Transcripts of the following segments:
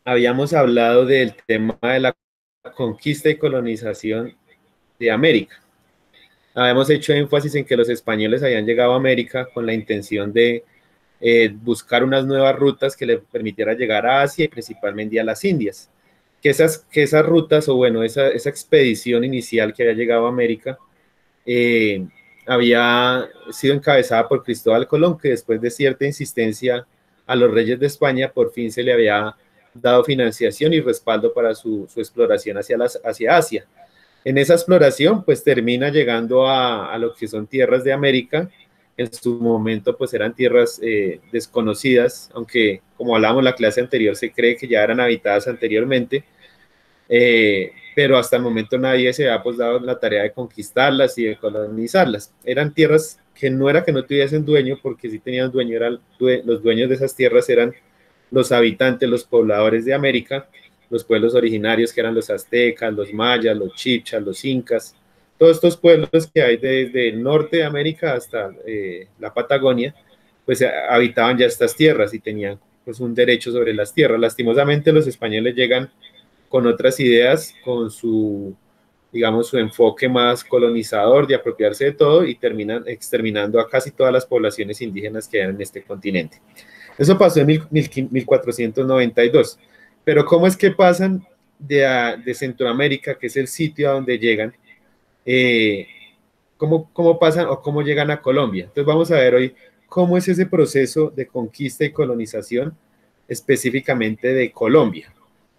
habíamos hablado del tema de la conquista y colonización de América. Habíamos hecho énfasis en que los españoles habían llegado a América con la intención de buscar unas nuevas rutas que le permitieran llegar a Asia y principalmente a las Indias. Que esas rutas, o bueno, esa expedición inicial que había llegado a América, eh, había sido encabezada por Cristóbal Colón, que después de cierta insistencia a los reyes de España, por fin se le había dado financiación y respaldo para su exploración hacia Asia. En esa exploración, pues termina llegando a lo que son tierras de América. En su momento, pues eran tierras desconocidas, aunque como hablamos en la clase anterior, se cree que ya eran habitadas anteriormente, pero hasta el momento nadie se había pues dado la tarea de conquistarlas y de colonizarlas. Eran tierras que no era que no tuviesen dueño, porque sí tenían dueño, los dueños de esas tierras eran los habitantes, los pobladores de América, los pueblos originarios que eran los aztecas, los mayas, los chichas, los incas, todos estos pueblos que hay desde el norte de América hasta la Patagonia, pues habitaban ya estas tierras y tenían pues un derecho sobre las tierras. Lastimosamente los españoles llegan con otras ideas, con su, digamos, su enfoque más colonizador de apropiarse de todo y terminan exterminando a casi todas las poblaciones indígenas que hay en este continente. Eso pasó en 1492. Pero ¿cómo es que pasan de Centroamérica, que es el sitio a donde llegan, eh, cómo pasan o cómo llegan a Colombia? Entonces vamos a ver hoy cómo es ese proceso de conquista y colonización específicamente de Colombia.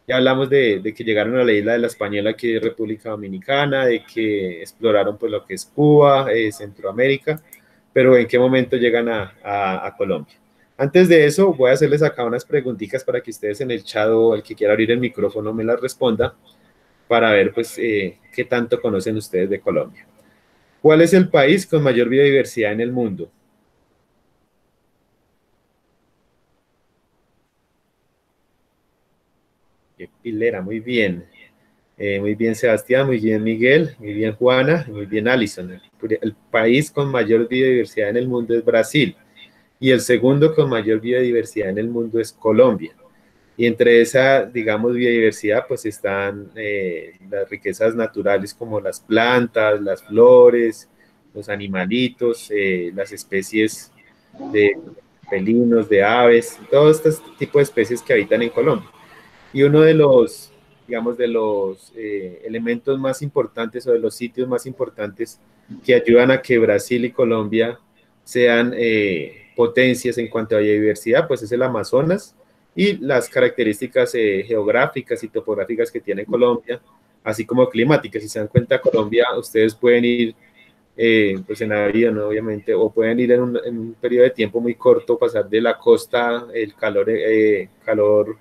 Ya hablamos de que llegaron a la isla de la Española, que es República Dominicana, de que exploraron pues lo que es Cuba, Centroamérica, pero ¿en qué momento llegan a Colombia? Antes de eso, voy a hacerles acá unas preguntitas para que ustedes en el chat o el que quiera abrir el micrófono me las responda para ver pues qué tanto conocen ustedes de Colombia. ¿Cuál es el país con mayor biodiversidad en el mundo? Qué pilera, muy bien. Muy bien, Sebastián, muy bien, Miguel, muy bien, Juana, muy bien, Alison. El país con mayor biodiversidad en el mundo es Brasil y el segundo con mayor biodiversidad en el mundo es Colombia. Y entre esa, digamos, biodiversidad, pues están las riquezas naturales como las plantas, las flores, los animalitos, las especies de felinos, de aves, todo este tipo de especies que habitan en Colombia. Y uno de los, digamos, de los elementos más importantes o de los sitios más importantes que ayudan a que Brasil y Colombia sean potencias en cuanto a biodiversidad, pues es el Amazonas y las características geográficas y topográficas que tiene Colombia, así como climáticas. Si se dan cuenta, Colombia, ustedes pueden ir pues en avión, ¿no? Obviamente, o pueden ir en un periodo de tiempo muy corto, pasar de la costa, el calor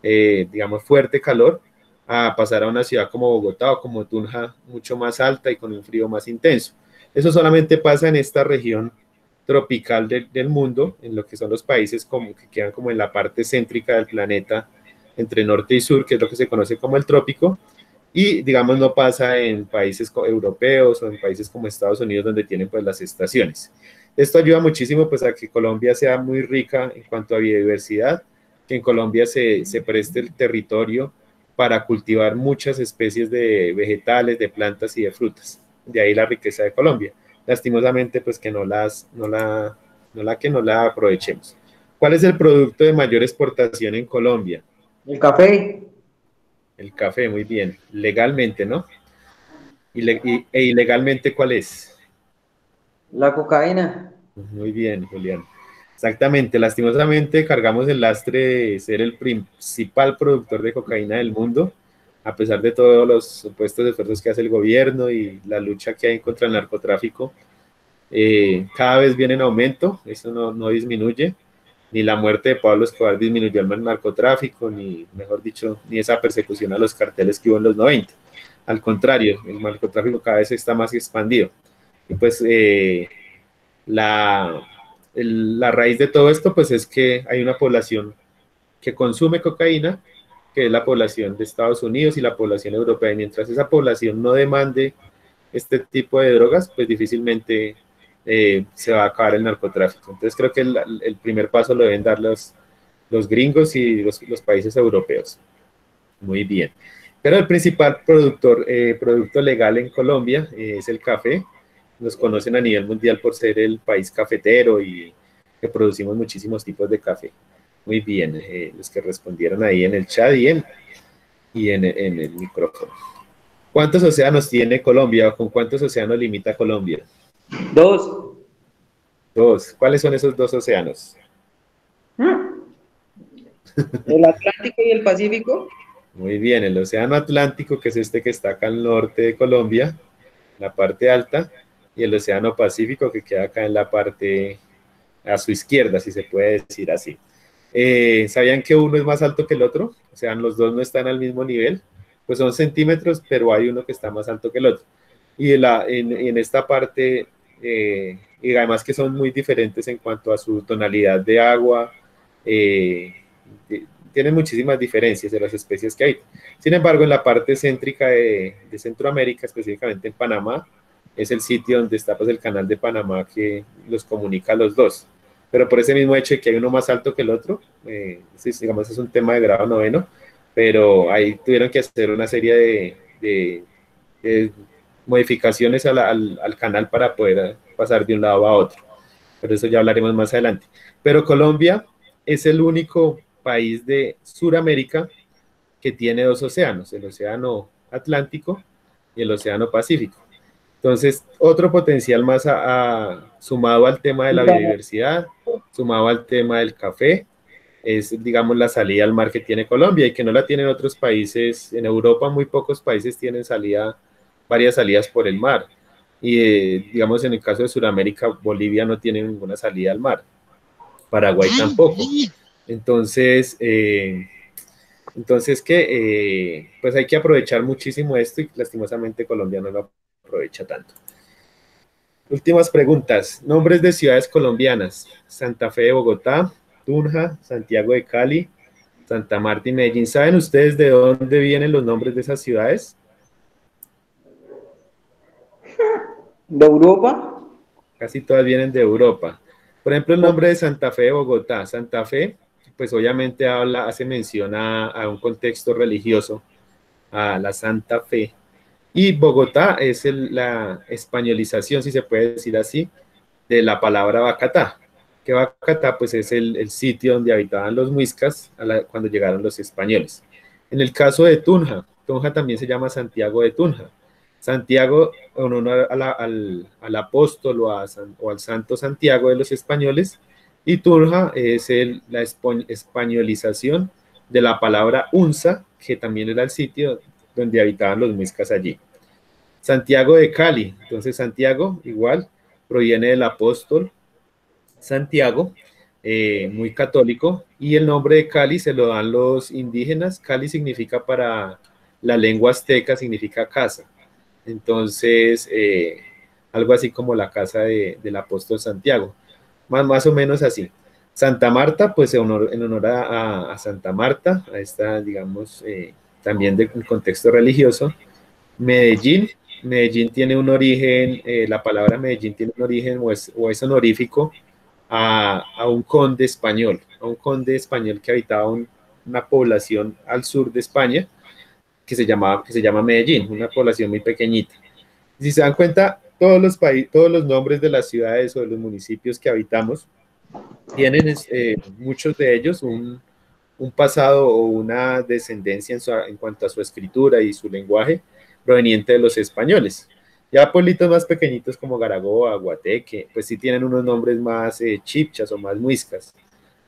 digamos, fuerte calor, a pasar a una ciudad como Bogotá o como Tunja, mucho más alta y con un frío más intenso. Eso solamente pasa en esta región tropical del mundo, en lo que son los países como, que quedan como en la parte céntrica del planeta, entre norte y sur, que es lo que se conoce como el trópico, y digamos no pasa en países europeos o en países como Estados Unidos donde tienen pues las estaciones. Esto ayuda muchísimo pues a que Colombia sea muy rica en cuanto a biodiversidad, que en Colombia se preste el territorio para cultivar muchas especies de vegetales, de plantas y de frutas. De ahí la riqueza de Colombia. Lastimosamente pues que no la aprovechemos. ¿Cuál es el producto de mayor exportación en Colombia? El café, El café, muy bien. Legalmente, ¿no? E ilegalmente, ¿cuál es? la cocaína. Muy bien, Julián. Exactamente, lastimosamente cargamos el lastre de ser el principal productor de cocaína del mundo, a pesar de todos los supuestos esfuerzos que hace el gobierno y la lucha que hay contra el narcotráfico. Cada vez viene en aumento, eso no disminuye, ni la muerte de Pablo Escobar disminuyó el narcotráfico, ni, mejor dicho, ni esa persecución a los carteles que hubo en los 90. Al contrario, el narcotráfico cada vez está más expandido. Y pues la, la raíz de todo esto pues es que hay una población que consume cocaína, que es la población de Estados Unidos y la población europea. Y mientras esa población no demande este tipo de drogas, pues difícilmente se va a acabar el narcotráfico. Entonces creo que el primer paso lo deben dar los gringos y los países europeos. Muy bien. Pero el principal producto legal en Colombia es el café. Nos conocen a nivel mundial por ser el país cafetero y que producimos muchísimos tipos de café. Muy bien, los que respondieron ahí en el chat y en el micrófono. ¿Cuántos océanos tiene Colombia o con cuántos océanos limita Colombia? Dos. Dos. ¿Cuáles son esos dos océanos? El Atlántico y el Pacífico. Muy bien, el océano Atlántico, que es este que está acá al norte de Colombia, la parte alta, y el océano Pacífico, que queda acá en la parte a su izquierda, si se puede decir así. ¿Sabían que uno es más alto que el otro? O sea, los dos no están al mismo nivel. Pues son centímetros, pero hay uno que está más alto que el otro. Y en esta parte, y además que son muy diferentes en cuanto a su tonalidad de agua, eh, tienen muchísimas diferencias de las especies que hay. Sin embargo, en la parte céntrica de Centroamérica, específicamente en Panamá, es el sitio donde está pues, el canal de Panamá que los comunica a los dos. Pero por ese mismo hecho de que hay uno más alto que el otro, digamos, es un tema de grado noveno, pero ahí tuvieron que hacer una serie de modificaciones al canal para poder pasar de un lado a otro. Pero eso ya hablaremos más adelante. Pero Colombia es el único país de Sudamérica que tiene dos océanos, el océano Atlántico y el océano Pacífico. Entonces, otro potencial más sumado al tema de la biodiversidad, sumado al tema del café, es, digamos, la salida al mar que tiene Colombia y que no la tienen otros países. En Europa muy pocos países tienen varias salidas por el mar. Y, digamos, en el caso de Sudamérica, Bolivia no tiene ninguna salida al mar. Paraguay tampoco. Entonces, pues hay que aprovechar muchísimo esto y lastimosamente Colombia no lo aprovecha tanto. Últimas preguntas. Nombres de ciudades colombianas. Santa Fe de Bogotá, Tunja, Santiago de Cali, Santa Marta y Medellín. ¿Saben ustedes de dónde vienen los nombres de esas ciudades? ¿De Europa? Casi todas vienen de Europa. Por ejemplo, el nombre de Santa Fe de Bogotá. Santa Fe, pues obviamente hace mención a un contexto religioso, a la Santa Fe. Y Bogotá es la españolización, si se puede decir así, de la palabra Bacatá. Que Bacatá pues es el sitio donde habitaban los muiscas cuando llegaron los españoles. En el caso de Tunja, Tunja también se llama Santiago de Tunja. Santiago en honor al apóstol o al santo Santiago de los españoles, y Tunja es la españolización de la palabra Unza, que también era el sitio donde habitaban los muiscas allí. Santiago de Cali, entonces Santiago igual proviene del apóstol Santiago, muy católico, y el nombre de Cali se lo dan los indígenas. Cali significa para la lengua azteca, significa casa. Entonces, algo así como la casa del apóstol Santiago, más o menos así. Santa Marta, pues en honor a Santa Marta, a esta, digamos, también de contexto religioso. Medellín, Medellín tiene un origen, la palabra Medellín tiene un origen o es honorífico a un conde español, que habitaba una población al sur de España que se llama Medellín, una población muy pequeñita. Si se dan cuenta, todos los nombres de las ciudades o de los municipios que habitamos tienen muchos de ellos un pasado o una descendencia en cuanto a su escritura y su lenguaje proveniente de los españoles. Ya pueblitos más pequeñitos como Garagoa, Guateque, pues sí tienen unos nombres más chipchas o más muiscas,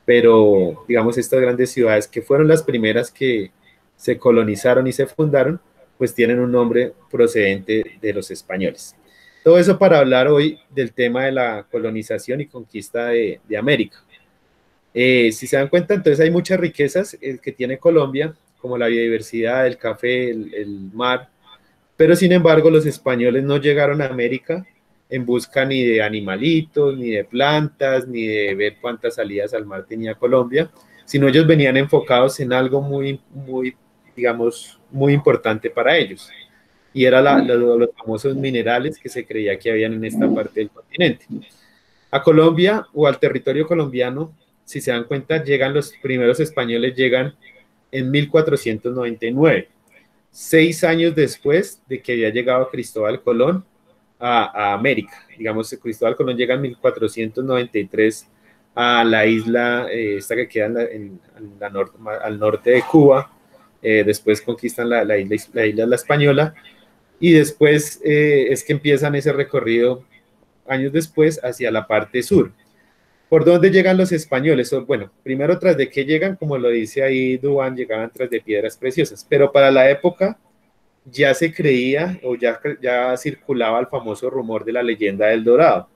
pero digamos estas grandes ciudades que fueron las primeras que se colonizaron y se fundaron, pues tienen un nombre procedente de los españoles. Todo eso para hablar hoy del tema de la colonización y conquista de América. Si se dan cuenta, entonces hay muchas riquezas que tiene Colombia, como la biodiversidad, el café, el mar, pero sin embargo los españoles no llegaron a América en busca ni de animalitos, ni de plantas, ni de ver cuántas salidas al mar tenía Colombia, sino ellos venían enfocados en algo muy, digamos, muy importante para ellos, y era los famosos minerales que se creía que habían en esta parte del continente. A Colombia o al territorio colombiano si se dan cuenta, llegan los primeros españoles, llegan en 1499, 6 años después de que había llegado Cristóbal Colón a América. Digamos, Cristóbal Colón llega en 1493 a la isla, esta que queda al norte de Cuba. Después conquistan la isla La Española, y después es que empiezan ese recorrido años después hacia la parte sur. ¿Por dónde llegan los españoles? Bueno, primero, tras de que llegan, como lo dice ahí Duván, llegaban tras de piedras preciosas, pero para la época ya se creía o ya circulaba el famoso rumor de la leyenda del Dorado.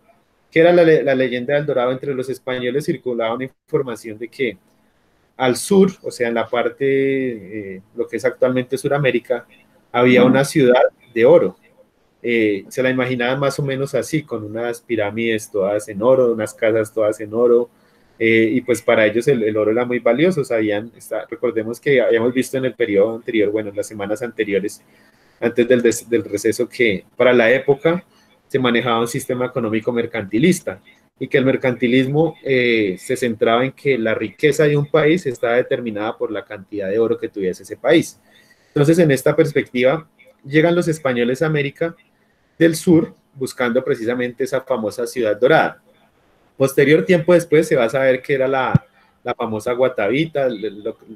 ¿Qué era la leyenda del Dorado? Entre los españoles circulaba una información de que al sur, o sea, en la parte, lo que es actualmente Sudamérica, había una ciudad de oro. Se la imaginaban más o menos así, con unas pirámides todas en oro, unas casas todas en oro, y pues para ellos el oro era muy valioso. Recordemos que habíamos visto en el periodo anterior, bueno, en las semanas anteriores, antes del receso, que para la época se manejaba un sistema económico mercantilista, y que el mercantilismo se centraba en que la riqueza de un país estaba determinada por la cantidad de oro que tuviese ese país. Entonces, en esta perspectiva, llegan los españoles a América del Sur buscando precisamente esa famosa ciudad dorada. Posterior tiempo después se va a saber que era la famosa Guatavita,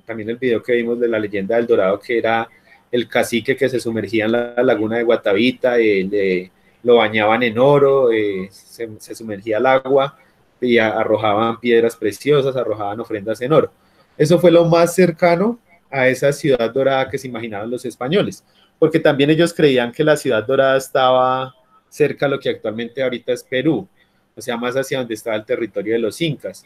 también el video que vimos de la leyenda del Dorado, que era el cacique que se sumergía en la laguna de Guatavita, lo bañaban en oro, se sumergía al agua y arrojaban piedras preciosas, arrojaban ofrendas en oro. Eso fue lo más cercano a esa ciudad dorada que se imaginaban los españoles, porque también ellos creían que la ciudad dorada estaba cerca a lo que actualmente ahorita es Perú, o sea, más hacia donde estaba el territorio de los incas.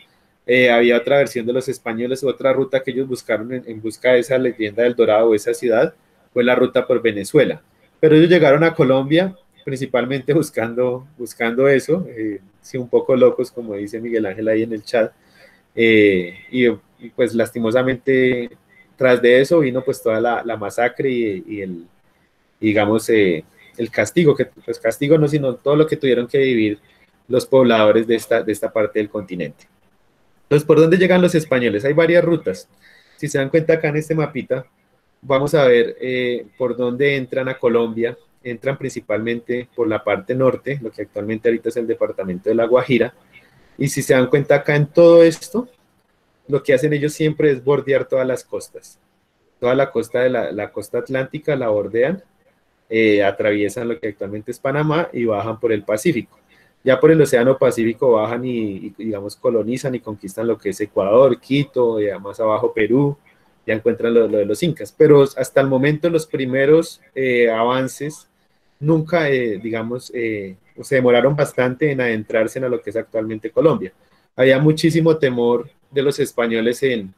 Había otra versión de los españoles, otra ruta que ellos buscaron en busca de esa leyenda del Dorado o esa ciudad, fue la ruta por Venezuela. Pero ellos llegaron a Colombia principalmente buscando eso, sí, un poco locos, como dice Miguel Ángel ahí en el chat, y pues lastimosamente tras de eso vino pues toda la masacre y digamos, el castigo, que pues castigo no, sino todo lo que tuvieron que vivir los pobladores de esta parte del continente. Entonces, ¿por dónde llegan los españoles? Hay varias rutas. Si se dan cuenta acá en este mapita, vamos a ver por dónde entran a Colombia. Entran principalmente por la parte norte, lo que actualmente ahorita es el departamento de La Guajira. Y si se dan cuenta acá en todo esto, lo que hacen ellos siempre es bordear todas las costas. Toda la costa de la costa atlántica la bordean, atraviesan lo que actualmente es Panamá y bajan por el Pacífico. Ya por el Océano Pacífico bajan digamos, colonizan y conquistan lo que es Ecuador, Quito, más abajo Perú, ya encuentran lo de los incas. Pero hasta el momento los primeros avances nunca, digamos, se demoraron bastante en adentrarse en lo que es actualmente Colombia. Había muchísimo temor de los españoles en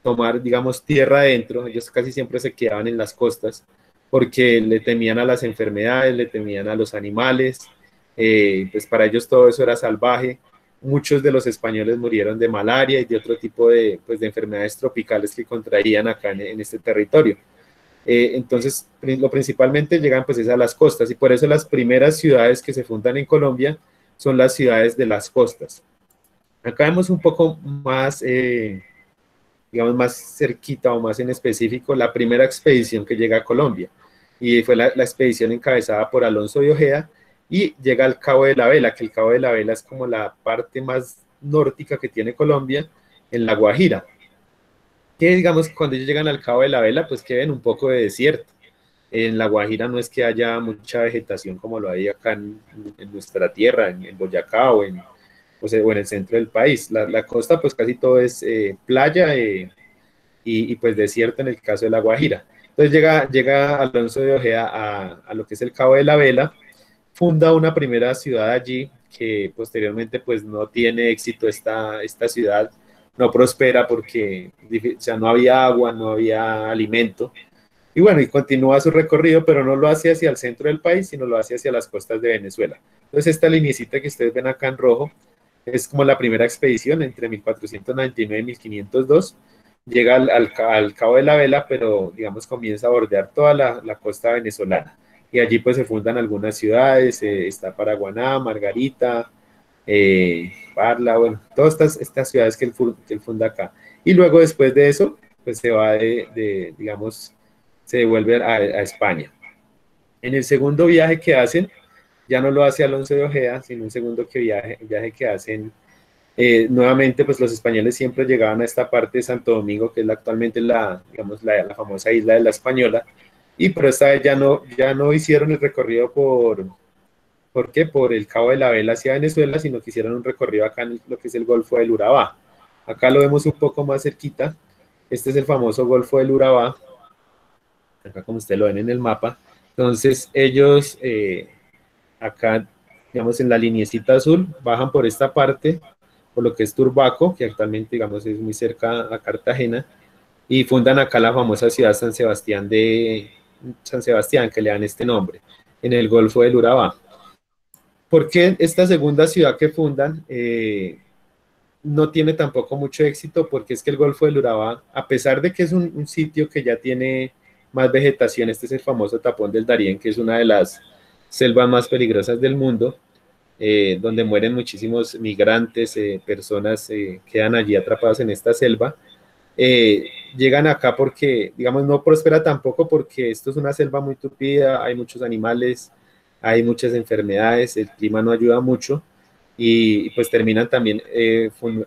tomar, digamos, tierra adentro. Ellos casi siempre se quedaban en las costas porque le temían a las enfermedades, le temían a los animales, pues para ellos todo eso era salvaje. Muchos de los españoles murieron de malaria y de otro tipo pues de enfermedades tropicales que contraían acá en este territorio. Entonces, lo principalmente llegan pues es a las costas, y por eso las primeras ciudades que se fundan en Colombia son las ciudades de las costas. Acá vemos un poco más, digamos, más cerquita o más en específico, la primera expedición que llega a Colombia, y fue la expedición encabezada por Alonso de Ojeda, y llega al Cabo de la Vela, que el Cabo de la Vela es como la parte más nórtica que tiene Colombia, en La Guajira, que digamos cuando ellos llegan al Cabo de la Vela, pues que ven un poco de desierto. En La Guajira no es que haya mucha vegetación como lo hay acá en nuestra tierra, en Boyacá o en el centro del país. La costa pues casi todo es playa, y pues desierto en el caso de La Guajira. Entonces llega Alonso de Ojeda a lo que es el Cabo de la Vela, funda una primera ciudad allí, que posteriormente pues no tiene éxito esta ciudad, no prospera porque, o sea, no había agua, no había alimento, y bueno, y continúa su recorrido, pero no lo hace hacia el centro del país, sino lo hace hacia las costas de Venezuela. Entonces esta lineecita que ustedes ven acá en rojo es como la primera expedición entre 1499 y 1502. Llega al Cabo de la Vela, pero digamos comienza a bordear toda la costa venezolana. Y allí pues se fundan algunas ciudades, está Paraguaná, Margarita, Parla, bueno, todas estas ciudades que él funda acá. Y luego después de eso, pues se va digamos, se devuelve a España. En el segundo viaje que hacen, ya no lo hace Alonso de Ojeda, sino un segundo viaje que hacen nuevamente, pues los españoles siempre llegaban a esta parte de Santo Domingo, que es actualmente digamos, la famosa isla de la Española, y pero esta vez ya no hicieron el recorrido ¿por qué? Por el Cabo de la Vela hacia Venezuela, sino que hicieron un recorrido acá en lo que es el Golfo del Urabá. Acá lo vemos un poco más cerquita. Este es el famoso Golfo del Urabá, acá como ustedes lo ven en el mapa. Entonces ellos acá, digamos, en la lineecita azul, bajan por esta parte, por lo que es Turbaco, que actualmente, digamos, es muy cerca a Cartagena, y fundan acá la famosa ciudad San Sebastián, que le dan este nombre, en el Golfo del Urabá. ¿Por qué esta segunda ciudad que fundan no tiene tampoco mucho éxito? Porque es que el Golfo del Urabá, a pesar de que es un sitio que ya tiene más vegetación, este es el famoso Tapón del Darién, que es una de las selvas más peligrosas del mundo, donde mueren muchísimos migrantes, personas quedan allí atrapadas en esta selva. Eh, Llegan acá porque, digamos, no prospera tampoco porque esto es una selva muy tupida, hay muchos animales, hay muchas enfermedades, el clima no ayuda mucho y pues terminan también,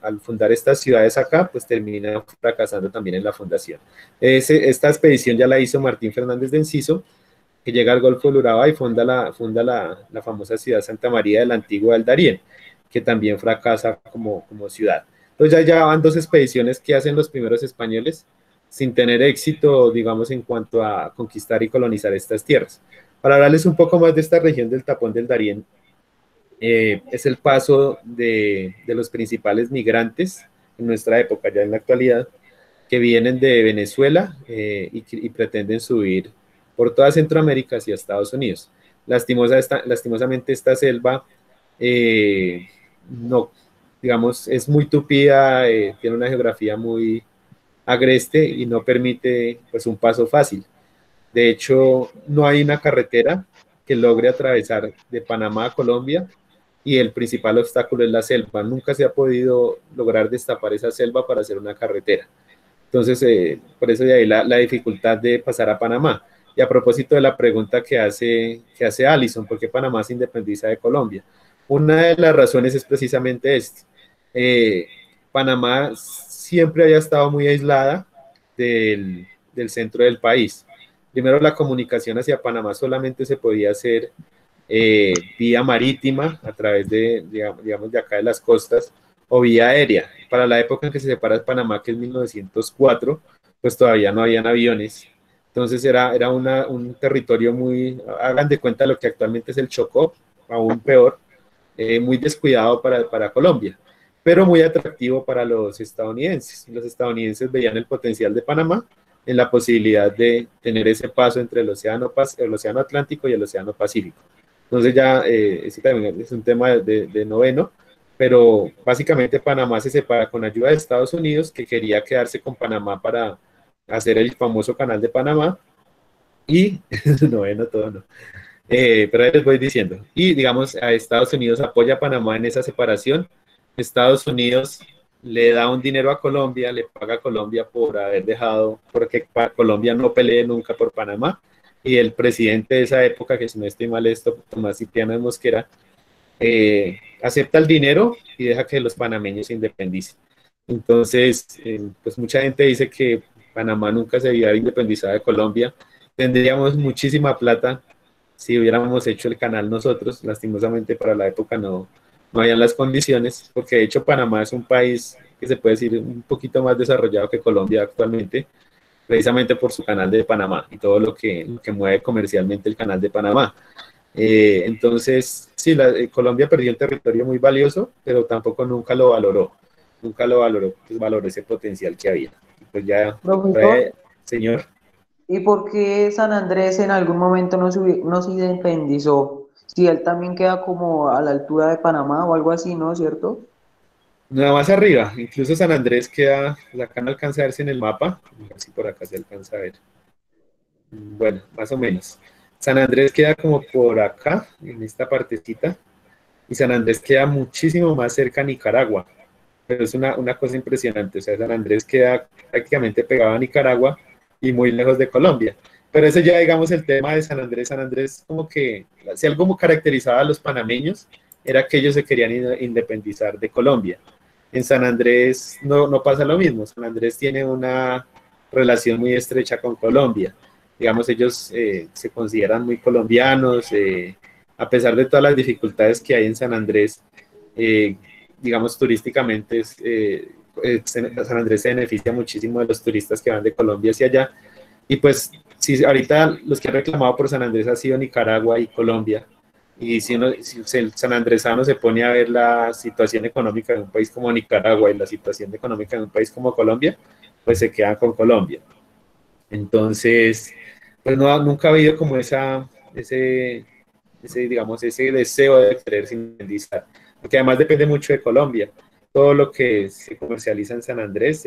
al fundar estas ciudades acá, pues terminan fracasando también en la fundación. Esta expedición ya la hizo Martín Fernández de Enciso, que llega al Golfo del Urabá y funda la famosa ciudad Santa María de la Antigua del Darién, que también fracasa como ciudad. Entonces ya van dos expediciones que hacen los primeros españoles sin tener éxito, digamos, en cuanto a conquistar y colonizar estas tierras. Para hablarles un poco más de esta región del Tapón del Darién, es el paso de los principales migrantes en nuestra época, ya en la actualidad, que vienen de Venezuela y pretenden subir por toda Centroamérica hacia Estados Unidos. Lastimosamente esta selva no, digamos, es muy tupida, tiene una geografía muy agreste y no permite pues un paso fácil. De hecho, no hay una carretera que logre atravesar de Panamá a Colombia y el principal obstáculo es la selva. Nunca se ha podido lograr destapar esa selva para hacer una carretera. Entonces, por eso de ahí la dificultad de pasar a Panamá. Y a propósito de la pregunta que hace Alison, ¿por qué Panamá se independiza de Colombia? Una de las razones es precisamente esta. Eh, Panamá siempre haya estado muy aislada del centro del país. Primero, la comunicación hacia Panamá solamente se podía hacer vía marítima a través digamos, de acá de las costas o vía aérea. Para la época en que se separa Panamá, que es 1904, pues todavía no habían aviones. Entonces era un territorio muy, hagan de cuenta lo que actualmente es el Chocó, aún peor, muy descuidado para Colombia, pero muy atractivo para los estadounidenses. Los estadounidenses veían el potencial de Panamá en la posibilidad de tener ese paso entre el océano Atlántico y el océano Pacífico. Entonces ya, ese también es un tema de noveno, pero básicamente Panamá se separa con ayuda de Estados Unidos, que quería quedarse con Panamá para hacer el famoso canal de Panamá, y noveno todo no. Pero ahí les voy diciendo. Y digamos, a Estados Unidos apoya a Panamá en esa separación. Estados Unidos le da un dinero a Colombia, le paga a Colombia por haber dejado, porque Colombia no pelee nunca por Panamá. Y el presidente de esa época, que si no estoy mal, Tomás Cipriano de Mosquera, acepta el dinero y deja que los panameños se independicen. Entonces, pues mucha gente dice que Panamá nunca se había independizado de Colombia. Tendríamos muchísima plata si hubiéramos hecho el canal nosotros. Lastimosamente para la época no habían las condiciones, porque de hecho Panamá es un país que se puede decir un poquito más desarrollado que Colombia actualmente, precisamente por su canal de Panamá y todo lo que mueve comercialmente el canal de Panamá. Entonces, sí, Colombia perdió un territorio muy valioso, pero tampoco nunca lo valoró, pues valoró ese potencial que había. Pues ya, Profesor, señor. ¿y por qué San Andrés en algún momento no se independizó? Si él también queda como a la altura de Panamá o algo así, ¿no? ¿Cierto? Nada más arriba, incluso San Andrés queda, acá no alcanza a verse en el mapa, a ver si por acá se alcanza a ver. Bueno, más o menos. San Andrés queda como por acá, en esta partecita, y San Andrés queda muchísimo más cerca a Nicaragua, pero es una cosa impresionante, o sea, San Andrés queda prácticamente pegado a Nicaragua y muy lejos de Colombia. Pero ese ya, digamos, el tema de San Andrés como que, si algo caracterizaba a los panameños, era que ellos se querían independizar de Colombia. En San Andrés no pasa lo mismo, San Andrés tiene una relación muy estrecha con Colombia. Digamos, ellos se consideran muy colombianos, a pesar de todas las dificultades que hay en San Andrés, eh, digamos, turísticamente, San Andrés se beneficia muchísimo de los turistas que van de Colombia hacia allá. Y pues, si ahorita los que han reclamado por San Andrés ha sido Nicaragua y Colombia, y si el sanandresano se pone a ver la situación económica de un país como Nicaragua y la situación económica de un país como Colombia, pues se quedan con Colombia. Entonces, pues nunca ha habido como digamos, ese deseo de querer independizar, porque además depende mucho de Colombia. Todo lo que se comercializa en San Andrés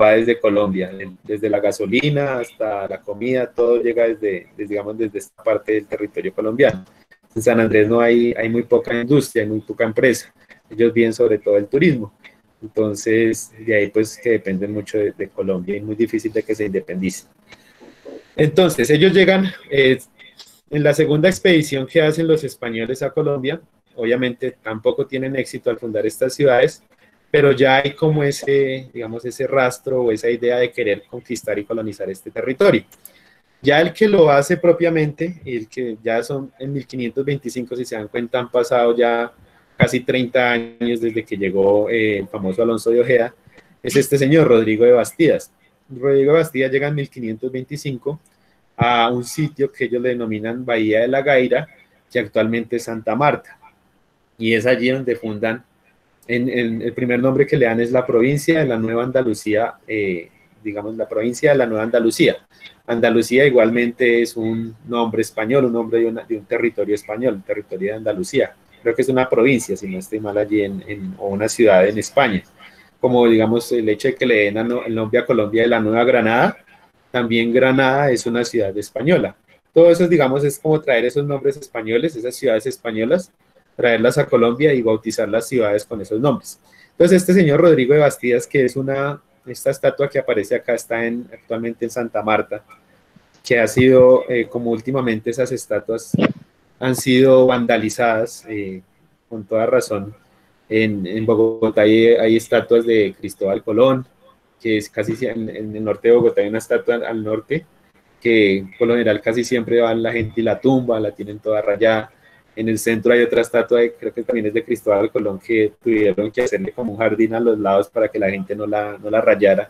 va desde Colombia, desde la gasolina hasta la comida, todo llega digamos, desde esta parte del territorio colombiano. En San Andrés hay muy poca industria, hay muy poca empresa. Ellos viven sobre todo el turismo. Entonces, de ahí pues que dependen mucho de Colombia y muy difícil de que se independicen. Entonces, ellos llegan en la segunda expedición que hacen los españoles a Colombia. Obviamente tampoco tienen éxito al fundar estas ciudades, pero ya hay como digamos, ese rastro o esa idea de querer conquistar y colonizar este territorio. Ya el que lo hace propiamente, y el que ya son en 1525, si se dan cuenta, han pasado ya casi 30 años desde que llegó el famoso Alonso de Ojeda, es este señor, Rodrigo de Bastidas. Rodrigo de Bastidas llega en 1525 a un sitio que ellos le denominan Bahía de la Gaira, que actualmente es Santa Marta. Y es allí donde fundan, el primer nombre que le dan es la provincia de la Nueva Andalucía, digamos la provincia de la Nueva Andalucía. Andalucía igualmente es un nombre español, un nombre de un territorio español, el territorio de Andalucía. Creo que es una provincia, si no estoy mal allí, o una ciudad en España. Como digamos el hecho de que le den el nombre a Colombia de la Nueva Granada, también Granada es una ciudad española. Todo eso, digamos, es como traer esos nombres españoles, esas ciudades españolas, traerlas a Colombia y bautizar las ciudades con esos nombres. Entonces, este señor Rodrigo de Bastidas, que es esta estatua que aparece acá, está actualmente en Santa Marta, que ha sido, como últimamente esas estatuas han sido vandalizadas, con toda razón. En Bogotá hay estatuas de Cristóbal Colón, que es casi en el norte de Bogotá hay una estatua al norte, que por lo general casi siempre va la gente y la tumba, la tienen toda rayada. En el centro hay otra estatua, creo que también es de Cristóbal Colón, que tuvieron que hacerle como un jardín a los lados para que la gente no la rayara,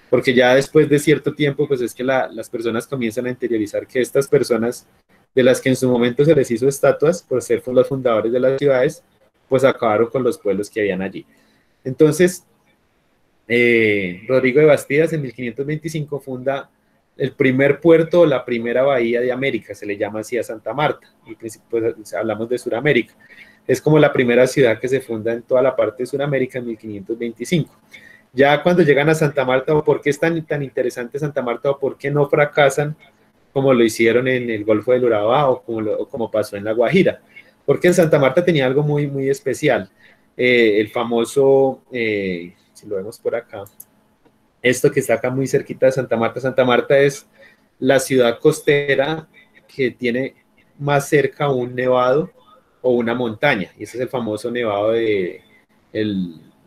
porque ya después de cierto tiempo, pues es que las personas comienzan a interiorizar que estas personas, de las que en su momento se les hizo estatuas por ser los fundadores de las ciudades, pues acabaron con los pueblos que habían allí. Entonces, Rodrigo de Bastidas en 1525 funda el primer puerto o la primera bahía de América, se le llama así a Santa Marta, y pues hablamos de Sudamérica. Es como la primera ciudad que se funda en toda la parte de Sudamérica en 1525. Ya cuando llegan a Santa Marta, o por qué es tan interesante Santa Marta, o por qué no fracasan como lo hicieron en el Golfo del Urabá o como pasó en La Guajira. Porque en Santa Marta tenía algo muy, muy especial. El famoso, si lo vemos por acá, esto que está acá muy cerquita de Santa Marta. Santa Marta es la ciudad costera que tiene más cerca un nevado o una montaña, y ese es el famoso el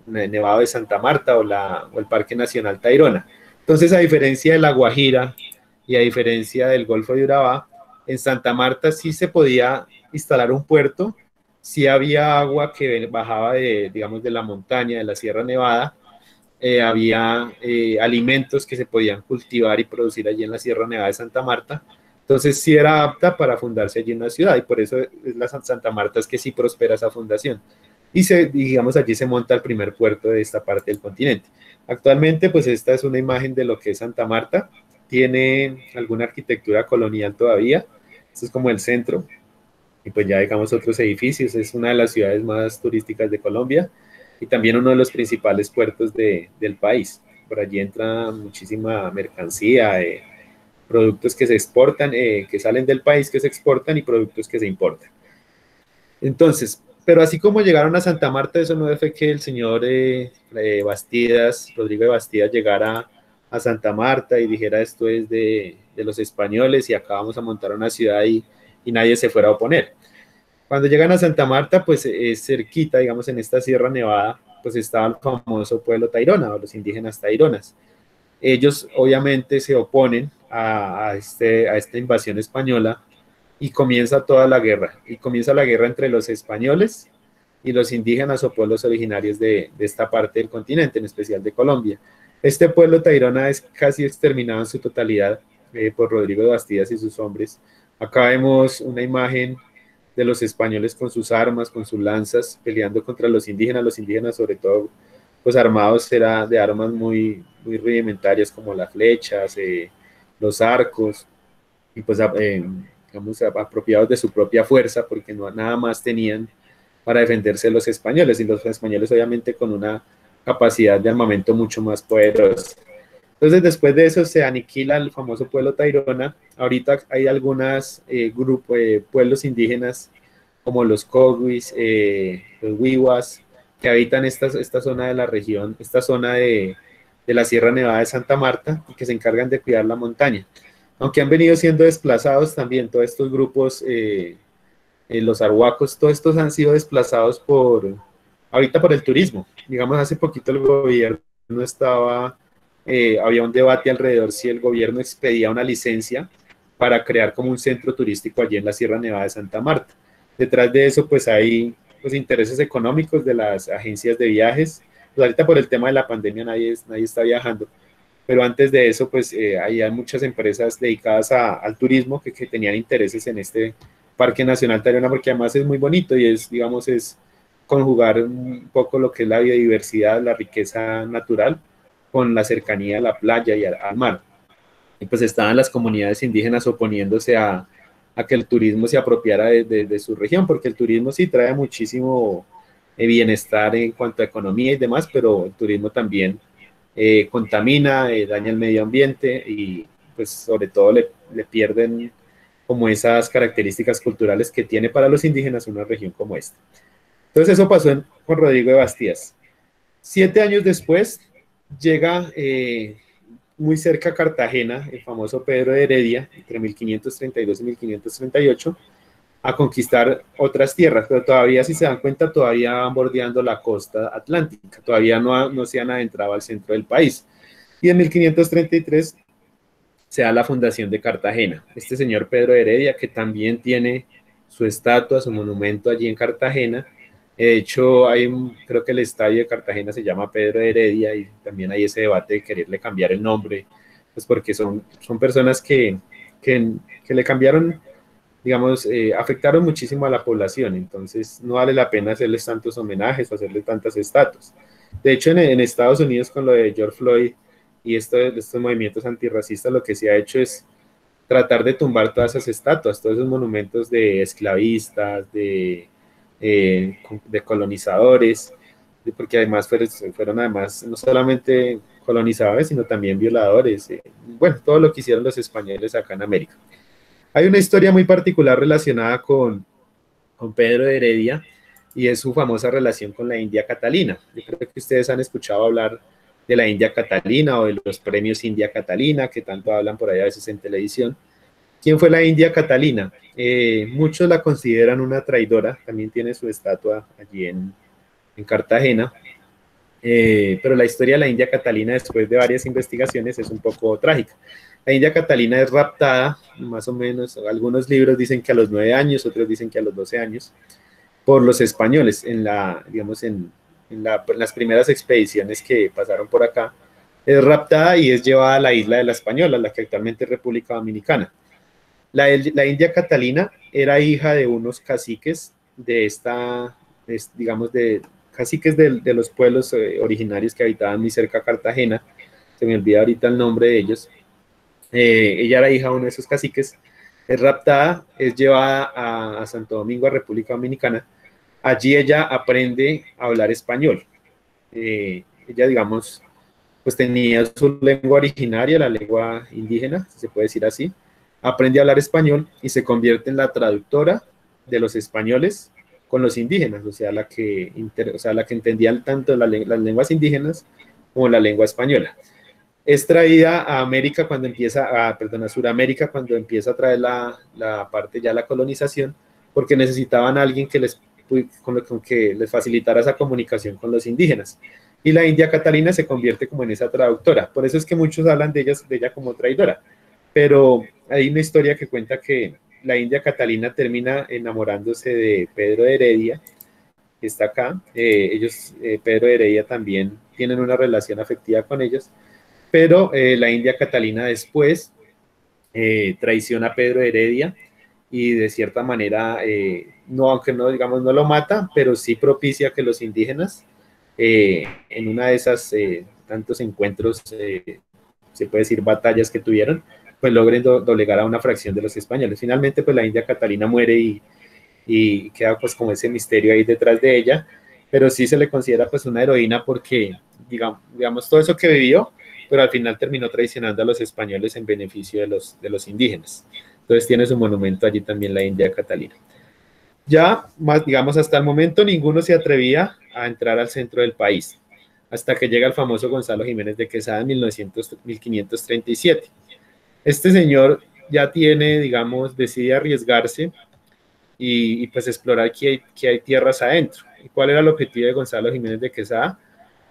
nevado de Santa Marta o el Parque Nacional Tayrona. Entonces, a diferencia de La Guajira y a diferencia del Golfo de Urabá, en Santa Marta sí se podía instalar un puerto, sí había agua que bajaba digamos, de la montaña, de la Sierra Nevada, había alimentos que se podían cultivar y producir allí en la Sierra Nevada de Santa Marta. Entonces sí era apta para fundarse allí en una ciudad, y por eso es la Santa Marta es que sí prospera esa fundación. Digamos, allí se monta el primer puerto de esta parte del continente. Actualmente, pues esta es una imagen de lo que es Santa Marta. Tiene alguna arquitectura colonial todavía. Esto es como el centro. Y pues ya digamos otros edificios. Es una de las ciudades más turísticas de Colombia y también uno de los principales puertos del país. Por allí entra muchísima mercancía, productos que se exportan, que salen del país, que se exportan, y productos que se importan. Entonces, pero así como llegaron a Santa Marta, eso no fue que el señor Bastidas, Rodrigo de Bastidas, llegara a Santa Marta y dijera esto es de los españoles y acá vamos a montar una ciudad y nadie se fuera a oponer. Cuando llegan a Santa Marta, pues es cerquita, digamos, en esta Sierra Nevada, pues estaba el famoso pueblo Tairona o los indígenas Taironas. Ellos obviamente se oponen a esta invasión española y comienza toda la guerra. Y comienza la guerra entre los españoles y los indígenas o pueblos originarios de esta parte del continente, en especial de Colombia. Este pueblo Tairona es casi exterminado en su totalidad por Rodrigo de Bastidas y sus hombres. Acá vemos una imagen de los españoles con sus armas, con sus lanzas, peleando contra los indígenas sobre todo, pues armados era de armas muy rudimentarias como las flechas, los arcos, y pues digamos, apropiados de su propia fuerza, porque no, nada más tenían para defenderse los españoles, y los españoles obviamente con una capacidad de armamento mucho más poderosa. Entonces, después de eso se aniquila el famoso pueblo Tairona. Ahorita hay algunos pueblos indígenas como los Coguis, los Wiwas, que habitan esta zona de la región, esta zona de la Sierra Nevada de Santa Marta y que se encargan de cuidar la montaña. Aunque han venido siendo desplazados también todos estos grupos, los arhuacos, todos estos han sido desplazados ahorita por el turismo. Digamos, hace poquito el gobierno estaba había un debate alrededor si el gobierno expedía una licencia para crear como un centro turístico allí en la Sierra Nevada de Santa Marta. Detrás de eso, pues hay pues, intereses económicos de las agencias de viajes. Pues, ahorita por el tema de la pandemia nadie está viajando, pero antes de eso, pues hay muchas empresas dedicadas al turismo que tenían intereses en este Parque Nacional Tayrona, porque además es muy bonito y digamos, es conjugar un poco lo que es la biodiversidad, la riqueza natural, con la cercanía a la playa y al mar. Y pues estaban las comunidades indígenas oponiéndose a que el turismo se apropiara de su región, porque el turismo sí trae muchísimo bienestar en cuanto a economía y demás, pero el turismo también contamina, daña el medio ambiente y pues sobre todo le pierden como esas características culturales que tiene para los indígenas una región como esta. Entonces eso pasó con Rodrigo de Bastidas. 7 años después llega muy cerca a Cartagena, el famoso Pedro de Heredia, entre 1532 y 1538, a conquistar otras tierras, pero todavía, si se dan cuenta, todavía van bordeando la costa atlántica, todavía no se han adentrado al centro del país. Y en 1533 se da la fundación de Cartagena. Este señor Pedro de Heredia, que también tiene su estatua, su monumento allí en Cartagena. De hecho, creo que el estadio de Cartagena se llama Pedro de Heredia y también hay ese debate de quererle cambiar el nombre, pues porque son personas que le cambiaron, digamos, afectaron muchísimo a la población, entonces no vale la pena hacerles tantos homenajes o hacerles tantas estatuas. De hecho, en Estados Unidos con lo de George Floyd y estos movimientos antirracistas, lo que se ha hecho es tratar de tumbar todas esas estatuas, todos esos monumentos de esclavistas, de colonizadores, porque además fueron además no solamente colonizadores, sino también violadores, bueno, todo lo que hicieron los españoles acá en América. Hay una historia muy particular relacionada con Pedro de Heredia y es su famosa relación con la India Catalina. Yo creo que ustedes han escuchado hablar de la India Catalina o de los premios India Catalina, que tanto hablan por ahí a veces en televisión. ¿Quién fue la India Catalina? Muchos la consideran una traidora, también tiene su estatua allí en Cartagena, pero la historia de la India Catalina después de varias investigaciones es un poco trágica. La India Catalina es raptada, más o menos, algunos libros dicen que a los 9 años, otros dicen que a los 12 años, por los españoles digamos, en las primeras expediciones que pasaron por acá. Es raptada y es llevada a la isla de la Española, la que actualmente es República Dominicana. La India Catalina era hija de unos caciques digamos, de caciques de los pueblos originarios que habitaban muy cerca de Cartagena. Se me olvida ahorita el nombre de ellos. Ella era hija de uno de esos caciques. Es raptada, es llevada a Santo Domingo, a República Dominicana. Allí ella aprende a hablar español. Ella, digamos, pues tenía su lengua originaria, la lengua indígena, si se puede decir así. Aprende a hablar español y se convierte en la traductora de los españoles con los indígenas, o sea, la que entendían tanto las lenguas indígenas como la lengua española. Es traída a América cuando empieza, a Sudamérica cuando empieza a traer la parte ya la colonización, porque necesitaban a alguien que con que les facilitara esa comunicación con los indígenas. Y la India Catalina se convierte como en esa traductora. Por eso es que muchos hablan de ella como traidora. Pero hay una historia que cuenta que la India Catalina termina enamorándose de Pedro de Heredia, que está acá. Pedro de Heredia también tienen una relación afectiva con ellos, pero la India Catalina después traiciona a Pedro de Heredia y de cierta manera, no, aunque no, digamos, no lo mata, pero sí propicia que los indígenas, en una de esas tantos encuentros, se puede decir batallas que tuvieron, pues logren doblegar a una fracción de los españoles. Finalmente, pues la India Catalina muere y queda pues como ese misterio ahí detrás de ella, pero sí se le considera pues una heroína porque, digamos todo eso que vivió, pero al final terminó traicionando a los españoles en beneficio de los indígenas. Entonces tiene su monumento allí también la India Catalina. Ya, más, digamos, hasta el momento ninguno se atrevía a entrar al centro del país, hasta que llega el famoso Gonzalo Jiménez de Quesada en 1537. Este señor ya tiene, digamos, decide arriesgarse pues explorar qué hay tierras adentro. ¿Y cuál era el objetivo de Gonzalo Jiménez de Quesada?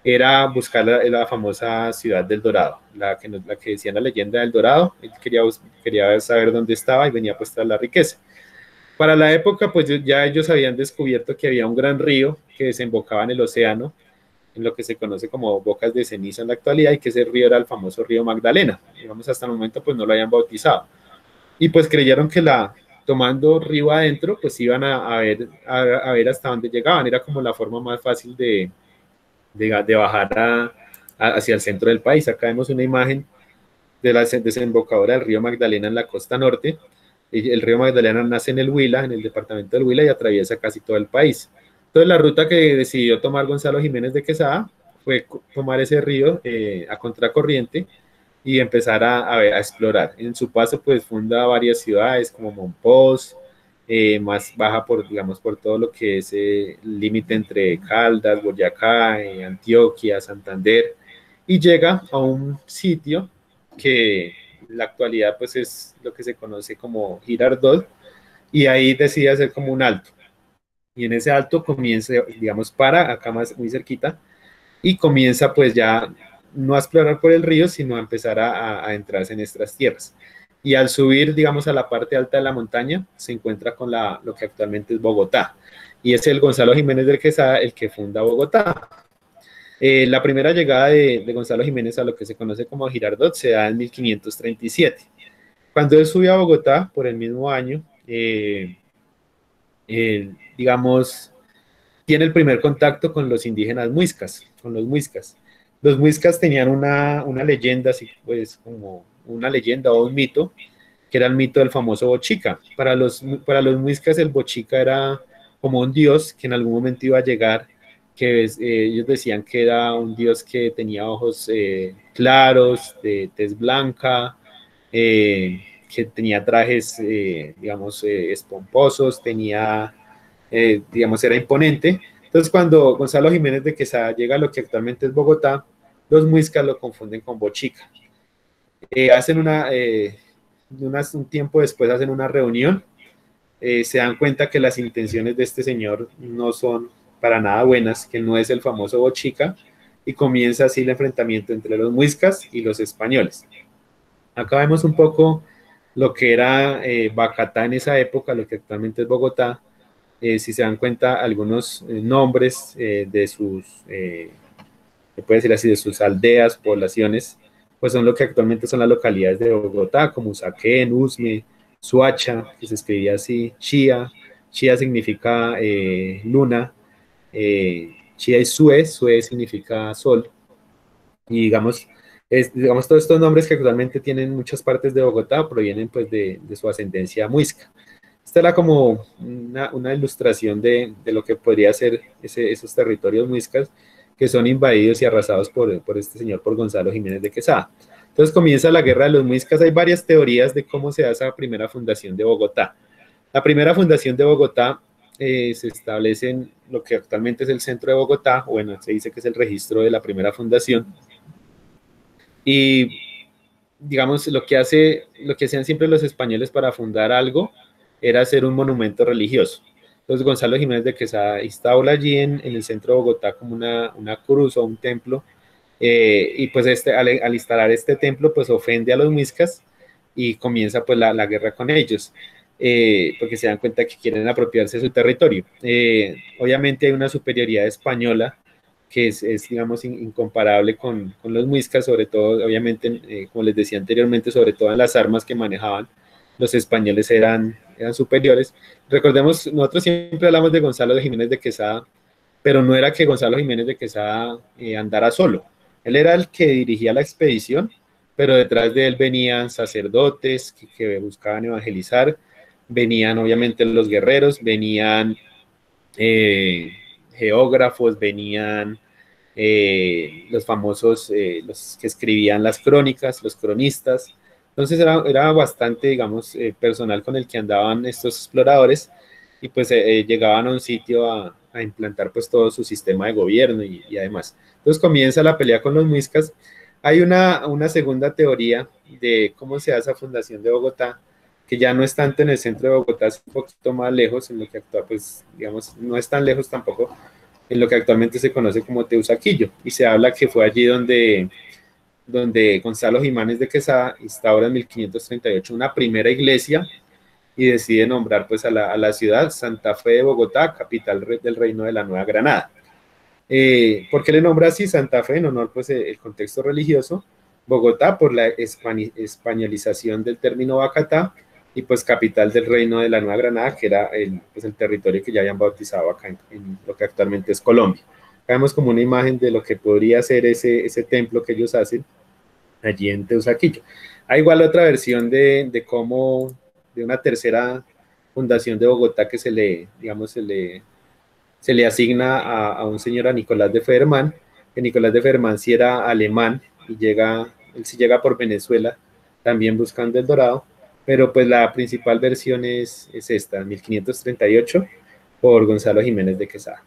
Era buscar la famosa ciudad del Dorado, la que decía la leyenda del Dorado. Él quería saber dónde estaba y venía pues tras la riqueza. Para la época, pues ya ellos habían descubierto que había un gran río que desembocaba en el océano, en lo que se conoce como Bocas de Ceniza en la actualidad, y que ese río era el famoso río Magdalena. Digamos, hasta el momento pues no lo habían bautizado. Y pues creyeron que tomando río adentro, pues iban a ver hasta dónde llegaban. Era como la forma más fácil de bajar hacia el centro del país. Acá vemos una imagen de la desembocadura del río Magdalena en la costa norte. El río Magdalena nace en el Huila, en el departamento del Huila, y atraviesa casi todo el país. Entonces la ruta que decidió tomar Gonzalo Jiménez de Quesada fue tomar ese río a contracorriente y empezar a explorar. En su paso, pues funda varias ciudades como Monpós, más baja digamos, por todo lo que es el límite entre Caldas, Boyacá, Antioquia, Santander, y llega a un sitio que en la actualidad pues es lo que se conoce como Girardot, y ahí decide hacer como un alto. Y en ese alto comienza, digamos, para acá más muy cerquita, y comienza pues ya no a explorar por el río, sino a empezar a entrarse en estas tierras. Y al subir, digamos, a la parte alta de la montaña, se encuentra con lo que actualmente es Bogotá. Y es el Gonzalo Jiménez del Quesada el que funda Bogotá. La primera llegada de Gonzalo Jiménez a lo que se conoce como Girardot se da en 1537. Cuando él sube a Bogotá, por el mismo año, digamos, tiene el primer contacto con los indígenas muiscas, con los muiscas. Los muiscas tenían una leyenda, así pues como una leyenda o un mito, que era el mito del famoso Bochica. Para los muiscas el Bochica era como un dios que en algún momento iba a llegar, que ellos decían que era un dios que tenía ojos claros, de tez blanca, que tenía trajes, digamos, espomposos, digamos, era imponente. Entonces, cuando Gonzalo Jiménez de Quesada llega a lo que actualmente es Bogotá, los muiscas lo confunden con Bochica. Hacen un tiempo después hacen una reunión, se dan cuenta que las intenciones de este señor no son para nada buenas, que no es el famoso Bochica, y comienza así el enfrentamiento entre los muiscas y los españoles. Acá vemos un poco lo que era Bacatá en esa época, lo que actualmente es Bogotá. Si se dan cuenta, algunos nombres de se puede decir así, de sus aldeas, poblaciones, pues son lo que actualmente son las localidades de Bogotá, como Usaquén, Usme, Suacha, que se escribía así, Chía. Chía significa luna, Chía y Sue significa sol. Y digamos, todos estos nombres que actualmente tienen muchas partes de Bogotá provienen pues de su ascendencia muisca. Esta era como una ilustración de lo que podría ser esos territorios muiscas que son invadidos y arrasados por este señor, por Gonzalo Jiménez de Quesada. Entonces comienza la guerra de los muiscas. Hay varias teorías de cómo se da esa primera fundación de Bogotá. La primera fundación de Bogotá se establece en lo que actualmente es el centro de Bogotá, bueno, se dice que es el registro de la primera fundación, y digamos, lo que hacían siempre los españoles para fundar algo era hacer un monumento religioso. Entonces Gonzalo Jiménez de Quesada instala allí en el centro de Bogotá como una cruz o un templo, y pues al instalar este templo pues ofende a los muiscas y comienza pues la guerra con ellos, porque se dan cuenta que quieren apropiarse de su territorio. Obviamente hay una superioridad española que digamos, incomparable con los muiscas, sobre todo, obviamente, como les decía anteriormente, sobre todo en las armas que manejaban, los españoles eran superiores. Recordemos, nosotros siempre hablamos de Gonzalo de Jiménez de Quesada, pero no era que Gonzalo Jiménez de Quesada andara solo. Él era el que dirigía la expedición, pero detrás de él venían sacerdotes que buscaban evangelizar, venían obviamente los guerreros, venían geógrafos, venían los famosos, los que escribían las crónicas, los cronistas. Entonces era bastante, digamos, personal con el que andaban estos exploradores y pues llegaban a un sitio a implantar pues todo su sistema de gobierno y además. Entonces comienza la pelea con los muiscas. Hay una segunda teoría de cómo se da esa fundación de Bogotá, que ya no es tanto en el centro de Bogotá, es un poquito más lejos, en lo que actúa, pues, digamos, no es tan lejos tampoco, en lo que actualmente se conoce como Teusaquillo, y se habla que fue allí donde Gonzalo Jiménez de Quesada instaura en 1538 una primera iglesia y decide nombrar pues a la ciudad Santa Fe de Bogotá, capital del reino de la Nueva Granada. ¿Por qué le nombra así Santa Fe? En honor pues el contexto religioso, Bogotá por la españolización del término Bacatá, y pues capital del reino de la Nueva Granada, que era pues el territorio que ya habían bautizado acá en lo que actualmente es Colombia. Acá vemos como una imagen de lo que podría ser ese templo que ellos hacen allí en Teusaquillo. Hay igual otra versión de cómo, de una tercera fundación de Bogotá que digamos, se le asigna a un señor, a Nicolás de Federman, que Nicolás de Federman sí era alemán y él sí llega por Venezuela, también buscando el dorado, pero pues la principal versión es esta, 1538, por Gonzalo Jiménez de Quesada.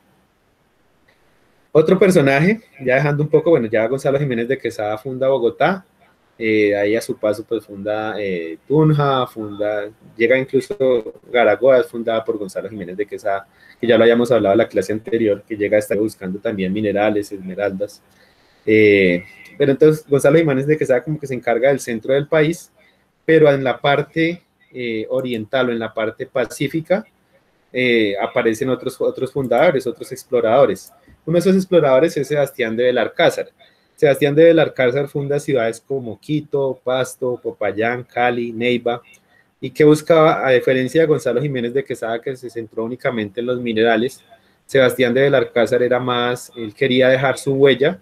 Otro personaje, ya dejando un poco, bueno, ya Gonzalo Jiménez de Quesada funda Bogotá, ahí a su paso pues funda Tunja, llega incluso Garagoa, es fundada por Gonzalo Jiménez de Quesada, que ya lo habíamos hablado en la clase anterior, que llega a estar buscando también minerales, esmeraldas. Pero entonces Gonzalo Jiménez de Quesada como que se encarga del centro del país, pero en la parte oriental o en la parte pacífica aparecen otros fundadores, otros exploradores. Uno de esos exploradores es Sebastián de Belalcázar. Sebastián de Belalcázar funda ciudades como Quito, Pasto, Popayán, Cali, Neiva, y que buscaba, a diferencia de Gonzalo Jiménez de Quesada, que se centró únicamente en los minerales, Sebastián de Belalcázar era más, él quería dejar su huella,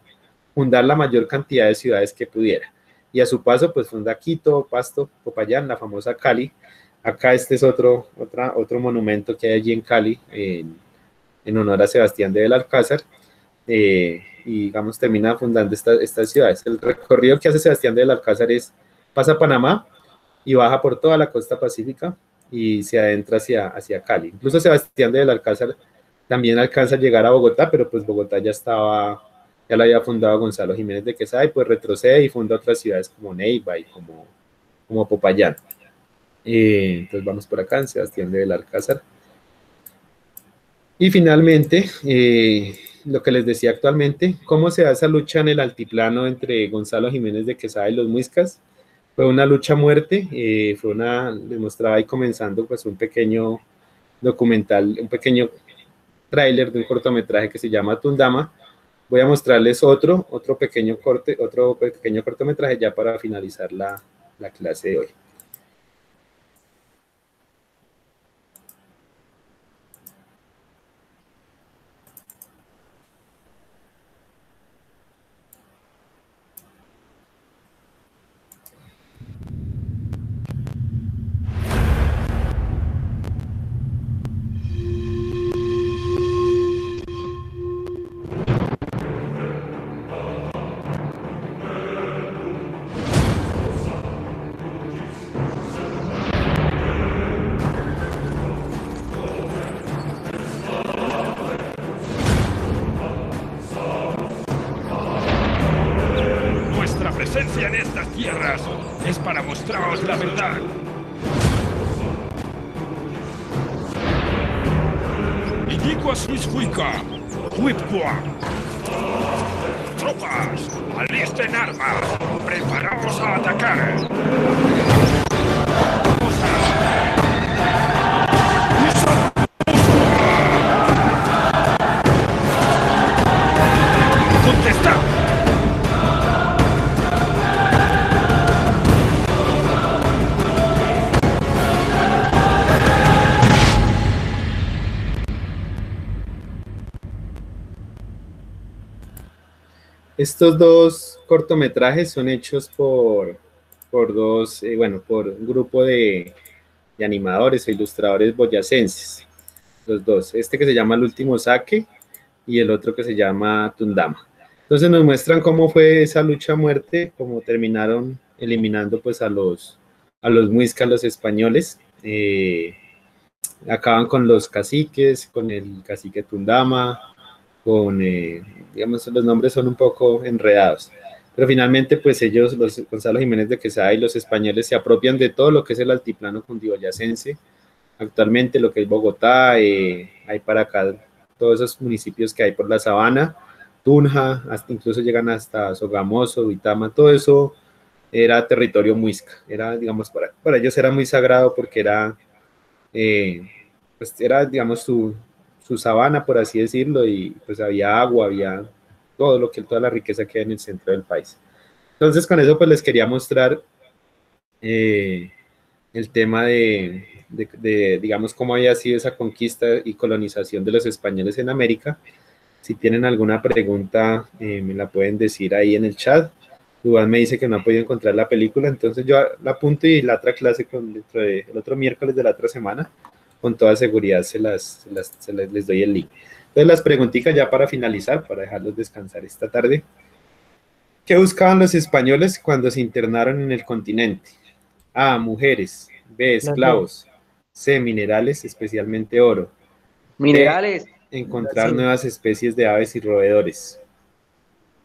fundar la mayor cantidad de ciudades que pudiera. Y a su paso, pues funda Quito, Pasto, Popayán, la famosa Cali. Acá este es otro monumento que hay allí en Cali, en honor a Sebastián de Belalcázar, y digamos termina fundando estas ciudades. El recorrido que hace Sebastián de Belalcázar pasa Panamá y baja por toda la costa pacífica y se adentra hacia Cali. Incluso Sebastián de Belalcázar también alcanza a llegar a Bogotá, pero pues Bogotá ya la había fundado Gonzalo Jiménez de Quesada, y pues retrocede y funda otras ciudades como Neiva y como Popayán. Entonces vamos por acá, en Sebastián de Belalcázar. Y finalmente, lo que les decía actualmente, ¿cómo se da esa lucha en el altiplano entre Gonzalo Jiménez de Quesada y los muiscas? Fue una lucha a muerte, les mostraba ahí comenzando pues un pequeño documental, un pequeño tráiler de un cortometraje que se llama Tundama. Voy a mostrarles otro pequeño cortometraje ya para finalizar la clase de hoy. atacar. Iniquas Misfuica, Huipqua. Tropas, alisten armas, preparaos a atacar. ¡Contestad! Estos dos cortometrajes son hechos por dos, por un grupo de animadores o ilustradores boyacenses, los dos, este que se llama El Último Saque y el otro que se llama Tundama. Entonces nos muestran cómo fue esa lucha a muerte, cómo terminaron eliminando pues a los muiscas, los españoles, acaban con los caciques, con el cacique Tundama, digamos, los nombres son un poco enredados, pero finalmente pues ellos, los Gonzalo Jiménez de Quesada y los españoles se apropian de todo lo que es el altiplano cundiboyacense, actualmente lo que es Bogotá, hay para acá todos esos municipios que hay por la sabana, Tunja, hasta incluso llegan hasta Sogamoso, Duitama, todo eso era territorio muisca, era, digamos, para ellos era muy sagrado porque era, pues era, digamos, su sabana, por así decirlo, y pues había agua, había toda la riqueza que hay en el centro del país. Entonces con eso pues les quería mostrar el tema digamos, cómo había sido esa conquista y colonización de los españoles en América. Si tienen alguna pregunta, me la pueden decir ahí en el chat. Duván me dice que no ha podido encontrar la película, entonces yo la apunto y la otra clase el otro miércoles de la otra semana, con toda seguridad les doy el link. Entonces las preguntitas ya para finalizar, para dejarlos descansar esta tarde. ¿Qué buscaban los españoles cuando se internaron en el continente? A, mujeres. B, esclavos. C, minerales, especialmente oro. Minerales. D, encontrar nuevas especies de aves y roedores.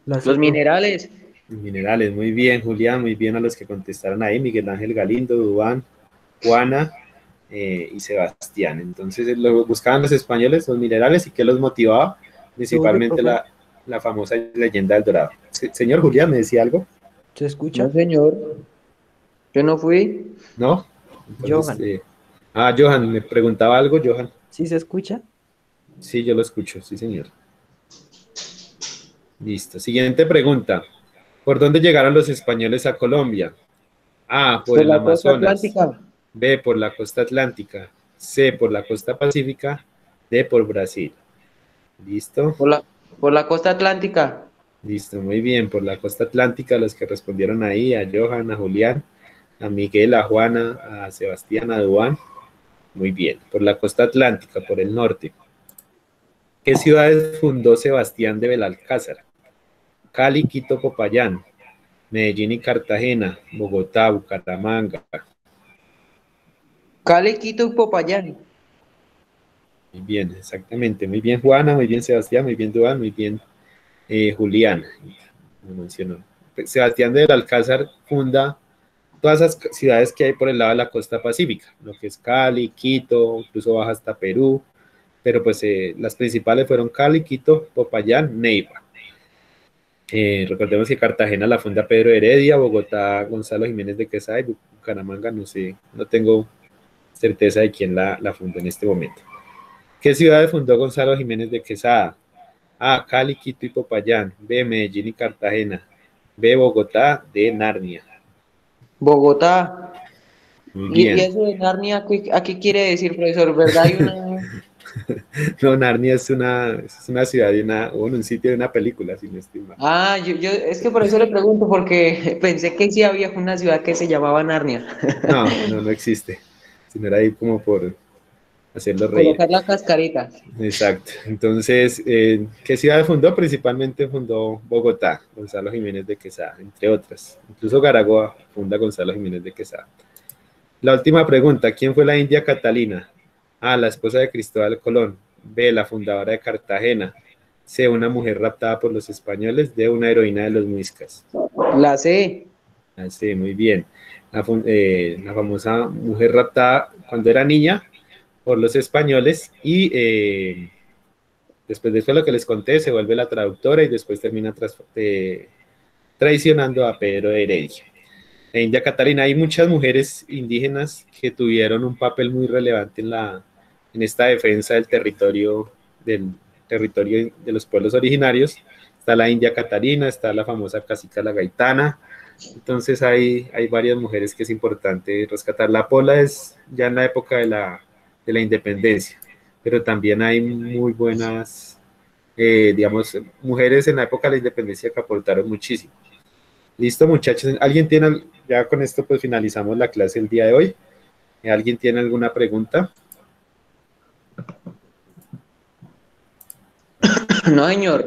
Los minerales. Minerales, muy bien, Julián, muy bien a los que contestaron ahí, Miguel Ángel Galindo, Duván, Juana y Sebastián. Entonces buscaban los españoles los minerales y ¿qué los motivaba? Principalmente la famosa leyenda del Dorado. Señor Julián, ¿me decía algo? ¿Se escucha? No, señor. Yo no fui. ¿No? Entonces, Johan. Johan, me preguntaba algo, Johan. ¿Sí se escucha? Sí, yo lo escucho, sí, señor. Listo. Siguiente pregunta. ¿Por dónde llegaron los españoles a Colombia? A, por el Amazonas. B, por la costa atlántica. C, por la costa pacífica. D, por Brasil. ¿Listo? Por la costa atlántica. Listo, muy bien. Por la costa atlántica, los que respondieron ahí, a Johan, a Julián, a Miguel, a Juana, a Sebastián, a Duván. Muy bien. Por la costa atlántica, por el norte. ¿Qué ciudades fundó Sebastián de Belalcázar? Cali, Quito, Popayán, Medellín y Cartagena, Bogotá, Bucaramanga. Cali, Quito y Popayán. Muy bien, exactamente. Muy bien, Juana, muy bien, Sebastián, muy bien, Duván, muy bien, Julián. Me mencionó. Sebastián de Belalcázar funda todas esas ciudades que hay por el lado de la costa pacífica, lo que es Cali, Quito, incluso baja hasta Perú, pero pues las principales fueron Cali, Quito, Popayán, Neiva. Recordemos que Cartagena la funda Pedro Heredia, Bogotá Gonzalo Jiménez de Quesada y Bucaramanga no sé, no tengo certeza de quién la fundó en este momento. ¿Qué ciudades fundó Gonzalo Jiménez de Quesada? A, Cali, Quito y Popayán. B, Medellín y Cartagena. B, Bogotá. D, Narnia. Bogotá. Muy bien. ¿Y eso de Narnia a qué quiere decir, profesor? ¿Verdad? Hay una... No, Narnia es una ciudad de un sitio de una película, si no estoy mal. Yo es que por eso le pregunto, porque pensé que sí había una ciudad que se llamaba Narnia. No existe. Sino era ahí como por hacerlo reír. Colocar la cascarita. Exacto. Entonces, ¿qué ciudad fundó? Principalmente fundó Bogotá, Gonzalo Jiménez de Quesada, entre otras. Incluso Garagoa funda Gonzalo Jiménez de Quesada. La última pregunta, ¿quién fue la India Catalina? A, la esposa de Cristóbal Colón. B, la fundadora de Cartagena. C, una mujer raptada por los españoles. D, una heroína de los muiscas. La C. Sí, muy bien. La famosa mujer raptada cuando era niña por los españoles y después de lo que les conté, se vuelve la traductora y después termina traicionando a Pedro de Heredia. En India Catalina hay muchas mujeres indígenas que tuvieron un papel muy relevante en esta defensa del territorio de los pueblos originarios. Está la India Catalina, está la famosa cacica La Gaitana. Entonces hay varias mujeres que es importante rescatar. La Pola es ya en la época de la independencia, pero también hay muy buenas, digamos, mujeres en la época de la independencia que aportaron muchísimo. Listo, muchachos. Ya con esto pues finalizamos la clase el día de hoy. ¿Alguien tiene alguna pregunta? No, señor.